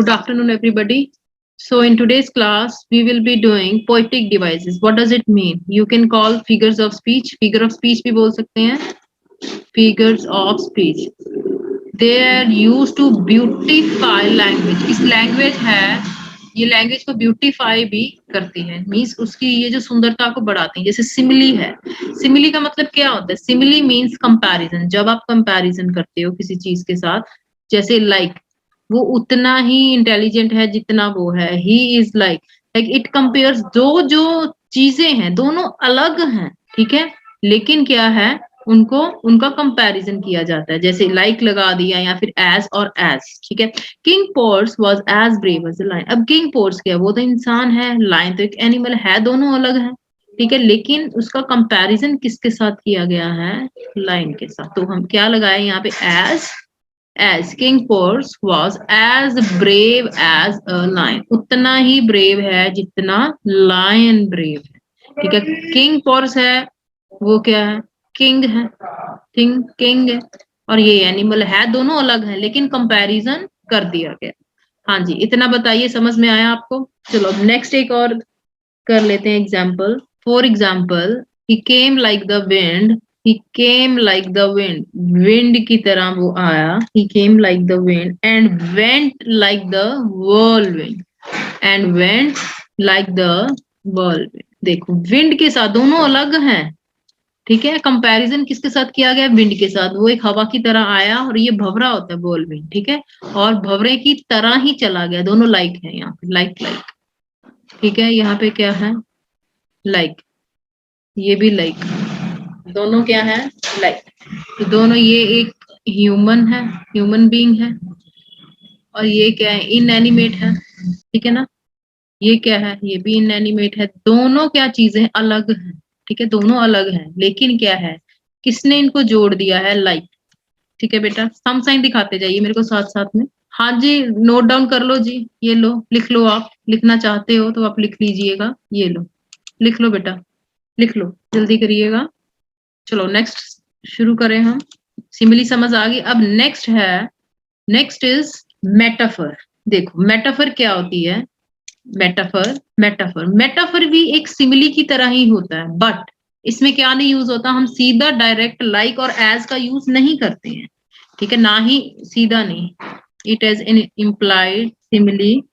Good afternoon, everybody. So in today's class, we will be doing poetic devices. What does it mean? You can call figures of speech. Figure of speech भी बोल सकते हैं. Figures of speech. They are used to beautify language. इस language है, ये language को beautify भी करती है. Means उसकी ये जो सुंदरता को बढ़ाती है. जैसे simile है. Simile का मतलब क्या होता है? Simile means comparison. जब आप comparison करते हो किसी चीज के साथ, जैसे like वो उतना ही इंटेलिजेंट है जितना वो है. He is like it compares दो जो चीजें हैं दोनों अलग हैं, ठीक है, लेकिन क्या है उनको उनका कंपैरिजन किया जाता है. जैसे लाइक लगा दिया या फिर एज और एज, ठीक है. King Porus was as brave as a lion. अब किंग पोर्स क्या, वो तो इंसान है, लायन तो एक एनिमल है, दोनों अलग है, ठीक है, लेकिन उसका कंपैरिजन किसके साथ किया गया है? लायन के साथ. तो हम क्या लगाए यहाँ पे? as King Porus was as brave as a lion. उतना ही brave है जितना lion brave है, ठीक है. King Porus है, वो क्या है? King है, king है, और ये एनिमल है, दोनों अलग है लेकिन कंपैरिजन कर दिया गया. हाँ जी, इतना बताइए, समझ में आया आपको? चलो नेक्स्ट एक और कर लेते हैं example. For example, he came like the wind. He came like the wind. Wind की तरह वो आया. He came like the wind and went like the whirlwind. And went like the whirlwind. देखो wind के साथ दोनों अलग हैं, ठीक है. कंपैरिजन किसके साथ किया गया? विंड के साथ. वो एक हवा की तरह आया और ये भंवरा होता है whirlwind, ठीक है, और भंवरे की तरह ही चला गया. दोनों लाइक है यहाँ पे, लाइक, ठीक है. यहाँ पे क्या है? लाइक. ये भी लाइक. दोनों क्या है? लाइक. तो दोनों, ये एक ह्यूमन है, ह्यूमन बीइंग है, और ये क्या है? इनएनिमेट है, ठीक है ना. ये क्या है? ये भी इनएनिमेट है. दोनों क्या चीजें अलग हैं, ठीक है, दोनों अलग हैं, लेकिन क्या है, किसने इनको जोड़ दिया है? लाइक, ठीक है बेटा. सम साइन दिखाते जाइए मेरे को साथ साथ में. हाँ जी, नोट डाउन कर लो जी. ये लो, लिख लो. आप लिखना चाहते हो तो आप लिख लीजिएगा. ये लो, लिख लो बेटा, लिख लो, जल्दी करिएगा. चलो नेक्स्ट शुरू करें हम. सिमिली समझ आ गई. अब नेक्स्ट है, नेक्स्ट इज मेटाफर. देखो मेटाफर क्या होती है? मेटाफर भी एक सिमिली की तरह ही होता है, बट इसमें क्या नहीं यूज होता? हम सीधा डायरेक्ट लाइक और एज का यूज नहीं करते हैं, ठीक है, ना ही सीधा नहीं. It is in implied simile.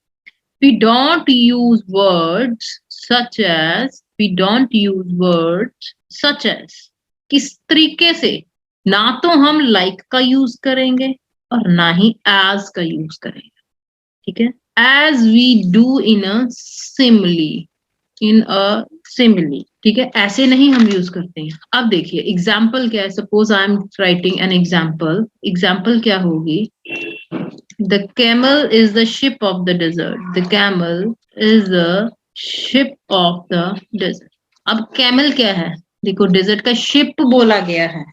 we don't use words such as किस तरीके से? ना तो हम लाइक का यूज करेंगे और ना ही एज का यूज करेंगे, ठीक है. As we do in a simile, ठीक है, ऐसे नहीं हम यूज करते हैं. अब देखिए एग्जाम्पल क्या है. Suppose I am writing an example. Example क्या होगी? The camel is the ship of the desert. The camel is the ship of the desert. अब camel क्या है? देखो डेजर्ट का शिप बोला गया है.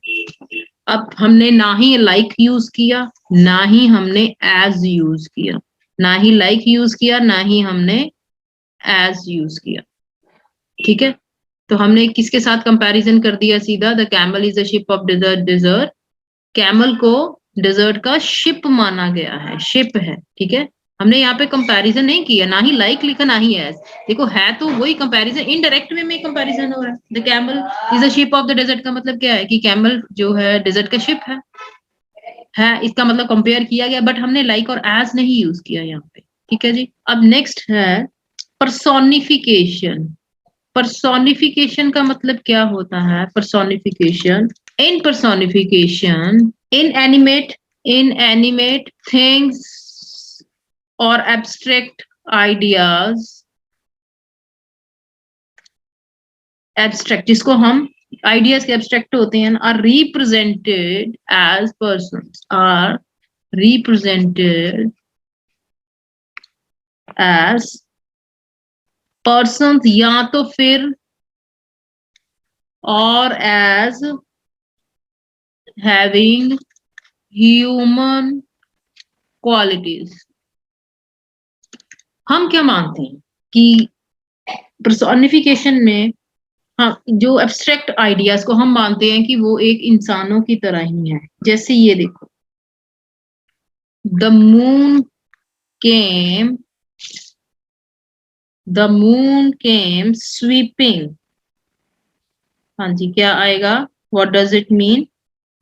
अब हमने ना ही लाइक यूज किया, ना ही हमने एज यूज किया, ना ही लाइक यूज किया, ना ही हमने एज यूज किया, ठीक है. तो हमने किसके साथ कंपैरिजन कर दिया? सीधा. The camel is the ship of desert. Camel को डेजर्ट का शिप माना गया है, शिप है, ठीक है. हमने यहाँ पे कंपैरिजन नहीं किया, ना ही लाइक लिखा, ना ही एज. देखो है तो वही कंपैरिजन, इनडायरेक्ट वे में कंपैरिजन हो रहा है. The camel is the ship of the desert का मतलब क्या है? कि कैमल जो है डेजर्ट का शिप है, इसका मतलब कंपेयर किया गया, बट हमने लाइक और एज नहीं यूज किया यहाँ पे, ठीक है जी. अब नेक्स्ट है पर्सोनिफिकेशन. पर्सोनिफिकेशन का मतलब क्या होता है? Personification, in personification, inanimate things or abstract ideas, abstract जिसको हम ideas के abstract होते हैं, are represented as persons, are represented as persons, या तो फिर or as having human qualities. हम क्या मानते हैं कि पर्सोनिफिकेशन में हाँ, जो एब्स्ट्रैक्ट आइडियाज को हम मानते हैं कि वो एक इंसानों की तरह ही है. जैसे ये देखो, the moon came the moon came sweeping. हाँ जी, क्या आएगा? What does it mean?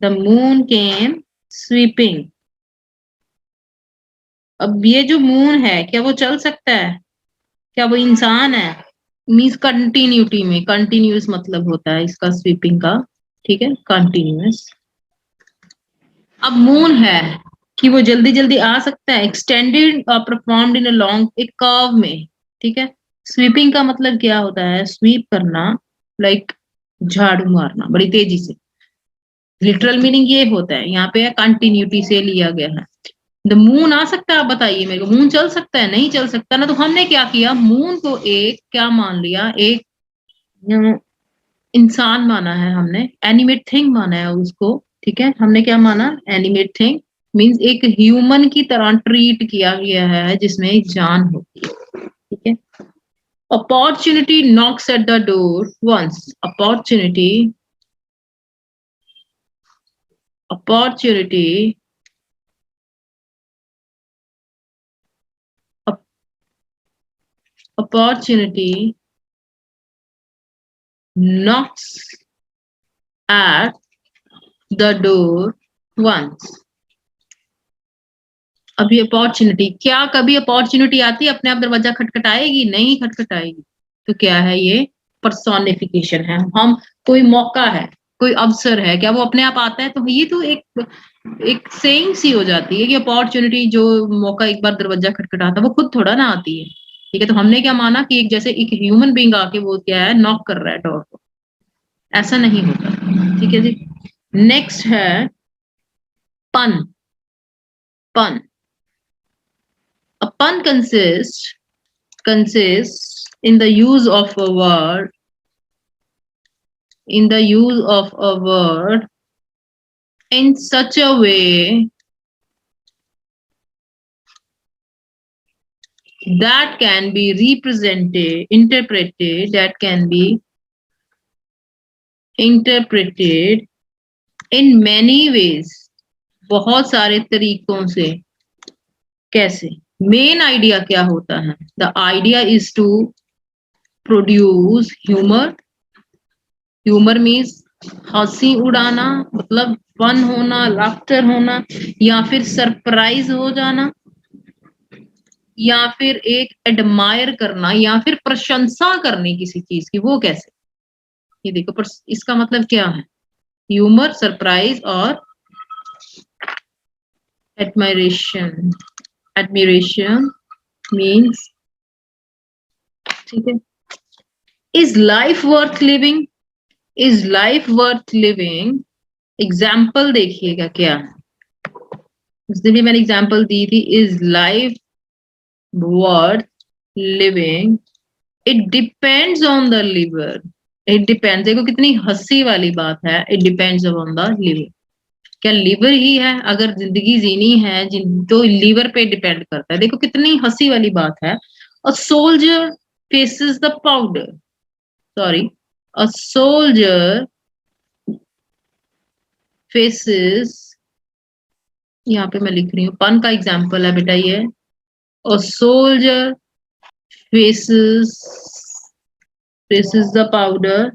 The moon came sweeping. अब ये जो मून है, क्या वो चल सकता है? क्या वो इंसान है? मीन्स कंटिन्यूटी में, कंटिन्यूस मतलब होता है इसका स्वीपिंग का, ठीक है, कंटिन्यूस। अब मून है कि वो जल्दी जल्दी आ सकता है, extended performed in a long, एक कर्व में, ठीक है। स्वीपिंग का मतलब क्या होता है? स्वीप करना, लाइक झाड़ू मारना बड़ी तेजी से। लिटरल मीनिंग ये होता है, यहाँ पे कंटिन्यूटी से लिया गया है। द मून आ सकता है? आप बताइए मेरे को, मून चल सकता है? नहीं चल सकता ना। तो हमने क्या किया, मून को एक क्या मान लिया, एक इंसान माना है हमने, एनिमेट थिंग माना है उसको, ठीक है। हमने क्या माना? एनिमेट थिंग मीन्स एक ह्यूमन की तरह ट्रीट किया गया है जिसमें एक जान होती है, ठीक है। Opportunity Knox at the door once, opportunity opportunity knocks at the door once. अभी अपॉर्चुनिटी, क्या कभी अपॉर्चुनिटी आती है अपने आप दरवाजा खटखटाएगी? नहीं खटखटाएगी। तो क्या है ये? पर्सोनिफिकेशन है। हम, कोई मौका है, कोई अवसर है, क्या वो अपने आप आता है? तो ये तो एक सेइंग सी हो जाती है कि अपॉर्चुनिटी, जो मौका एक बार दरवाजा खटखटाता है, वो खुद थोड़ा ना आती है, ठीक है। तो हमने क्या माना कि एक जैसे एक ह्यूमन बीइंग आके वो क्या है, नॉक कर रहा है डोर को। ऐसा नहीं होता, ठीक है जी। नेक्स्ट है पन। पन, a pun consists in the use of a word, in such a way that can be interpreted in many ways, बहुत सारे तरीकों से। कैसे? मेन आइडिया क्या होता है? The idea is to produce humour. Humour means हंसी उड़ाना, मतलब फन होना, लाफ्टर होना, या फिर सरप्राइज हो जाना, या फिर एक एडमायर करना, या फिर प्रशंसा करनी किसी चीज की। वो कैसे? ये देखो, पर इसका मतलब क्या है? ह्यूमर, सरप्राइज और एडमायरेशन। एडमिरेशन मीन्स, ठीक है। Is life worth living? Is life worth living, example देखिएगा क्या है। उस दिन भी मैंने एग्जाम्पल दी थी, is life worth living, it depends on the liver. It depends, देखो कितनी हंसी वाली बात है, it depends on the liver. क्या लिवर ही है? अगर जिंदगी जीनी है तो लिवर पे डिपेंड करता है। देखो कितनी हंसी वाली बात है। A soldier faces the powder, sorry, a soldier faces, यहाँ पे मैं लिख रही हूँ, पन का एग्जाम्पल है बेटा ये। A soldier faces the powder,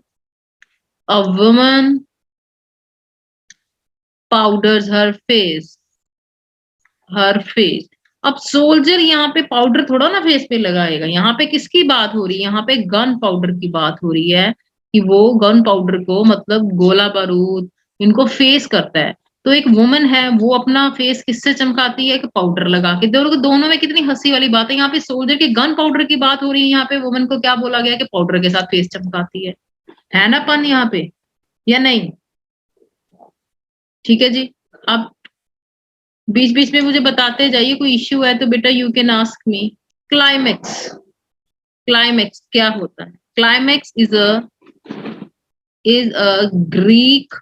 a woman powders her face, her face. अब सोल्जर यहाँ पे पाउडर थोड़ा ना फेस पे लगाएगा। यहाँ पे किसकी बात हो रही है? यहाँ पे गन पाउडर की बात हो रही है कि वो गन पाउडर को, मतलब गोला बारूद, इनको फेस करता है। तो एक वुमन है, वो अपना फेस किससे चमकाती है? कि पाउडर लगा के। दोनों में कितनी हंसी वाली बात है। यहाँ पे सोल्जर के गन पाउडर की बात हो रही है, यहाँ पे वुमन को क्या बोला गया कि पाउडर के साथ फेस चमकाती है ना पन यहाँ पे, या नहीं? ठीक है जी। अब बीच बीच में मुझे बताते जाइए, कोई इश्यू है तो बेटा you can ask me. Climax, climax क्या होता है? Climax is a Greek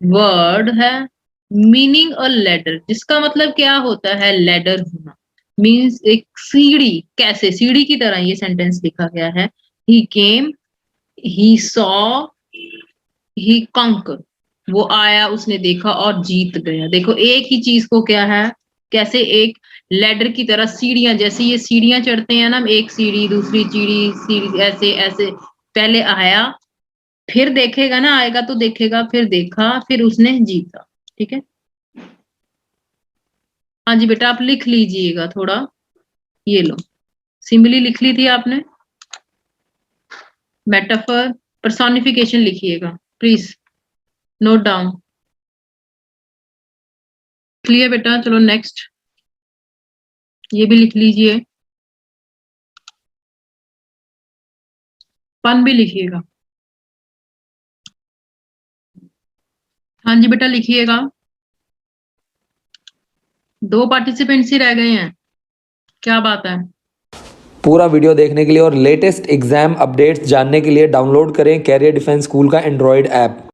word है, मीनिंग अ लैडर, जिसका मतलब क्या होता है? लैडर होना। मीन्स एक सीढ़ी। कैसे? सीढ़ी की तरह ये सेंटेंस लिखा गया है। ही केम, ही सॉ, ही कंकर, वो आया, उसने देखा और जीत गया। देखो एक ही चीज को क्या है, कैसे एक लैडर की तरह सीढ़ियां, जैसे ये सीढ़ियां चढ़ते हैं ना, एक सीढ़ी दूसरी सीढ़ी ऐसे ऐसे, पहले आया फिर देखेगा ना, आएगा तो देखेगा, फिर देखा, फिर उसने जीता। ठीक है, हाँ जी बेटा, आप लिख लीजिएगा थोड़ा। ये लो, सिमिली लिख ली थी आपने, मेटाफर, पर्सोनिफिकेशन लिखिएगा प्लीज, नोट डाउन। क्लियर बेटा, चलो नेक्स्ट, ये भी लिख लीजिए, फन भी लिखिएगा। हाँ जी बेटा लिखिएगा। 2 पार्टिसिपेंट्स ही रह गए हैं, क्या बात है। पूरा वीडियो देखने के लिए और लेटेस्ट एग्जाम अपडेट्स जानने के लिए डाउनलोड करें कैरियर डिफेंस स्कूल का एंड्रॉयड ऐप।